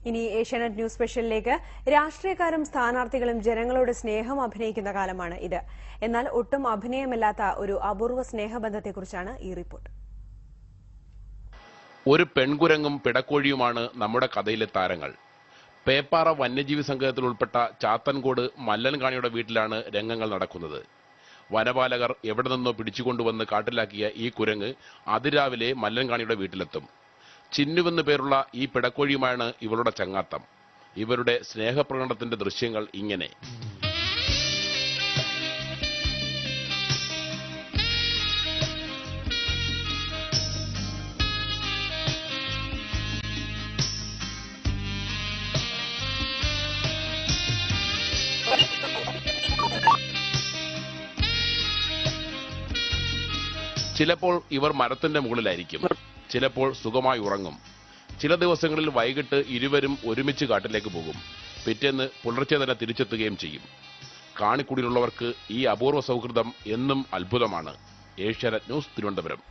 ഇനി ഏഷ്യാനെറ്റ് ന്യൂസ് സ്പെഷ്യലിലേക്ക്. രാഷ്ട്രീയക്കാരും സ്ഥാനാർത്ഥികളും ജനങ്ങളോട് സ്നേഹം അഭിനയിക്കുന്ന കാലമാണ് ഇത്. എന്നാൽ ഒട്ടും അഭിനയമില്ലാത്ത ഒരു അപൂർവ സ്നേഹബന്ധത്തെക്കുറിച്ചാണ് ഈ റിപ്പോർട്ട്. ഒരു പെൺകുരങ്ങും പിടക്കോഴിയുമാണ് നമ്മുടെ കഥയിലെ താരങ്ങൾ. പേപ്പാറ വന്യജീവി സംഘത്തിൽ ഉൾപ്പെട്ട ചാത്തൻകോട് മല്ലൻകാണിയുടെ വീട്ടിലാണ് രംഗങ്ങൾ നടക്കുന്നത്. വനപാലകർ എവിടെ നിന്നോ പിടിച്ചുകൊണ്ടുവന്ന് കാട്ടിലാക്കിയ ഈ കുരങ്ങ് അതിരാവിലെ മല്ലൻകാണിയുടെ വീട്ടിലെത്തും. ചിന്നുവെന്ന് പേരുള്ള ഈ പിടക്കോഴിയുമാണ് ഇവളുടെ ചങ്ങാത്തം. ഇവരുടെ സ്നേഹപ്രകടനത്തിന്റെ ദൃശ്യങ്ങൾ ഇങ്ങനെ. ചിലപ്പോൾ ഇവർ മരത്തിന്റെ മുകളിലായിരിക്കും, ചിലപ്പോൾ സുഖമായി ഉറങ്ങും. ചില ദിവസങ്ങളിൽ വൈകിട്ട് ഇരുവരും ഒരുമിച്ച് കാട്ടിലേക്ക് പോകും. പിറ്റേന്ന് പുലർച്ചെ തന്നെ തിരിച്ചെത്തുകയും ചെയ്യും. കാണിക്കുടിയിലുള്ളവർക്ക് ഈ അപൂർവ സൗഹൃദം എന്നും അത്ഭുതമാണ്. ഏഷ്യാനെറ്റ് ന്യൂസ്, തിരുവനന്തപുരം.